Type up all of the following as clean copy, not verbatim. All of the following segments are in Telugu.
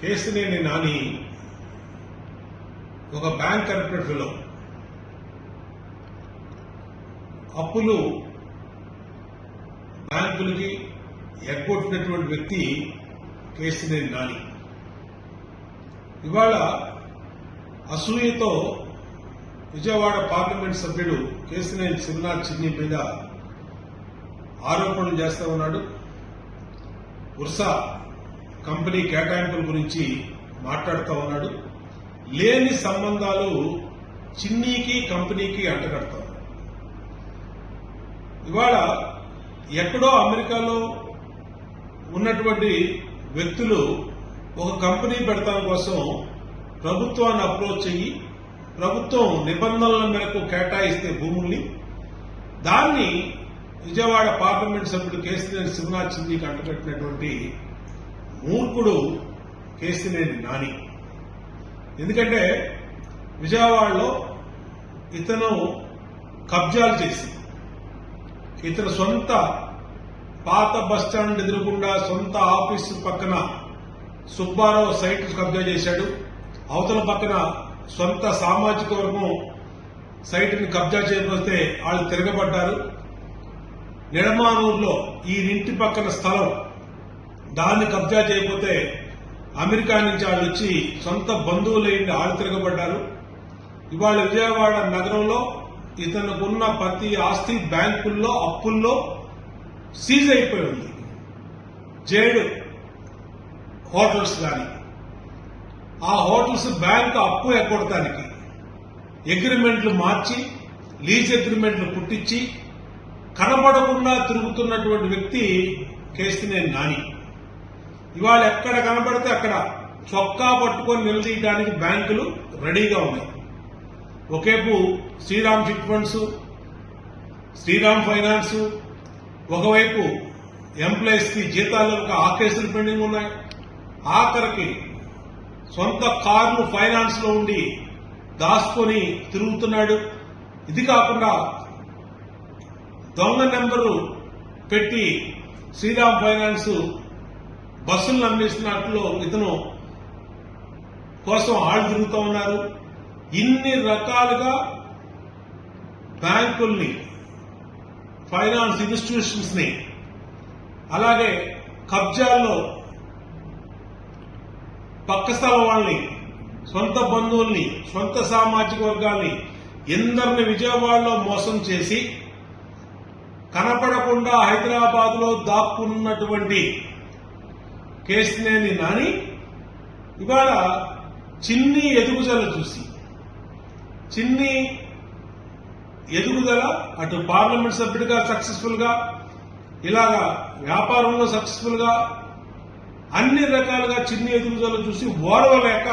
కేశినేని నాని ఒక బ్యాంక్ కరప్టెడ్ ఫెలో. అప్పులు బ్యాంకులకి ఎగ్గొట్టినటువంటి వ్యక్తి కేశినేని నాని. ఇవాళ అసూయతో విజయవాడ పార్లమెంట్ సభ్యుడు కేశినేని శివనాథ్ చిన్ని మీద ఆరోపణలు చేస్తా ఉన్నాడు. ఉర్సా కంపెనీ కేటాయింపుల గురించి మాట్లాడుతూ ఉన్నాడు. లేని సంబంధాలు చిన్నీకి కంపెనీకి అంటగడతా ఉన్నాడు. ఇవాళ ఎక్కడో అమెరికాలో ఉన్నటువంటి వ్యక్తులు ఒక కంపెనీ పెడతాం కోసం ప్రభుత్వాన్ని అప్రోచ్ అయ్యి ప్రభుత్వం నిబంధనల మేరకు కేటాయిస్తే భూముల్ని దాన్ని విజయవాడ పార్లమెంట్ సభ్యుడు కేశినేని శివనాథ్ చిన్నికి అంటగట్టినటువంటి మూర్ఖుడు కేశినేని నాని. ఎందుకంటే విజయవాడలో ఇతను కబ్జాలు చేసి ఇతను సొంత పాత బస్టాండ్ ఎదురుగుండా సొంత ఆఫీసు పక్కన సుబ్బారావు సైట్ కబ్జా చేశాడు. అవతల పక్కన సొంత సామాజిక వర్గం సైట్ని కబ్జా చేయకపోతే వాళ్ళు తిరగబడ్డారు. నిడమానూరులో ఈ ఇంటి పక్కన స్థలం దాన్ని కబ్జా చేయకపోతే అమెరికా నుంచి వాళ్ళు వచ్చి సొంత బంధువులైంది వాళ్ళు తిరగబడ్డారు. ఇవాళ విజయవాడ నగరంలో ఇతనుకున్న ప్రతి ఆస్తి బ్యాంకుల్లో అప్పుల్లో సీజ్ అయిపోయి ఉంది. జేడ్ హోటల్స్ కానీ ఆ హోటల్స్ బ్యాంకు అప్పు ఎగ్గొడటానికి అగ్రిమెంట్లు మార్చి లీజ్ అగ్రిమెంట్లు పుట్టించి కనబడకుండా తిరుగుతున్నటువంటి వ్యక్తి కేశినేని నాని. ఇవాళ ఎక్కడ కనబడితే అక్కడ చొక్కా పట్టుకొని నిలదీయడానికి బ్యాంకులు రెడీగా ఉన్నాయి. ఒకేపు Shriram chit funds, Shriram finance, ఒకవైపు ఎంప్లాయీస్ కి జీతాలకు ఆ కేసులు పెండింగ్ ఉన్నాయి. ఆఖరికి సొంత కార్లు ఫైనాన్స్ లో ఉండి దాచుకొని తిరుగుతున్నాడు. ఇది కాకుండా దొంగ నెంబరు పెట్టి శ్రీరామ్ ఫైనాన్స్ బస్సులను అమ్మేసినట్లు ఇతను కోసం ఆళ్ళు తిరుగుతూ ఉన్నారు. ఇన్ని రకాలుగా బ్యాంకుల్ని, ఫైనాన్స్ ఇన్స్టిట్యూషన్స్ ని, అలాగే కబ్జాల్లో పక్క స్థలం వాళ్ళని, సొంత బంధువుల్ని, సొంత సామాజిక వర్గాల్ని ఎందరిని విజయవాడలో మోసం చేసి కనపడకుండా హైదరాబాద్ లో దాక్కున్నటువంటి కేశినేని నాని ఇవాళ చిన్ని ఎదుగుదల చూసి, చిన్ని ఎదుగుదల అటు పార్లమెంట్ సభ్యుడిగా సక్సెస్ఫుల్ గా, ఇలాగా వ్యాపారంలో సక్సెస్ఫుల్ గా, అన్ని రకాలుగా చిన్ని ఎదుగుదల చూసి ఓర్వలేక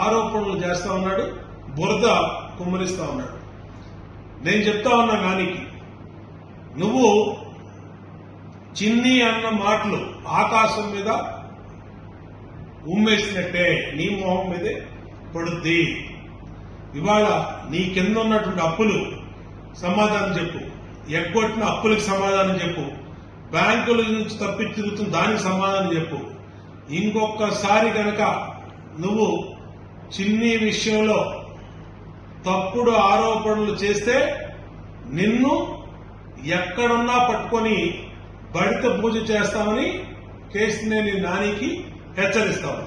ఆరోపణలు చేస్తా ఉన్నాడు, బురద కుమ్మరిస్తా ఉన్నాడు. నేను చెప్తా ఉన్నా నానికి, నువ్వు చిన్ని అన్న మాటలు ఆకాశం మీద ఉమ్మేసినట్టే నీ మొహం మీదే పడుద్ది. ఇవాళ నీ కింద ఉన్నటువంటి అప్పులు సమాధానం చెప్పు, ఎగ్గొట్టిన అప్పులకు సమాధానం చెప్పు, బ్యాంకుల నుంచి తప్పి తిరుగుతున్న దానికి సమాధానం చెప్పు. ఇంకొకసారి కనుక నువ్వు చిన్ని విషయంలో తప్పుడు ఆరోపణలు చేస్తే నిన్ను ఎక్కడున్నా పట్టుకొని బడిత పూజ చేస్తామని కేశినేని నానికి హెచ్చరిస్తాము.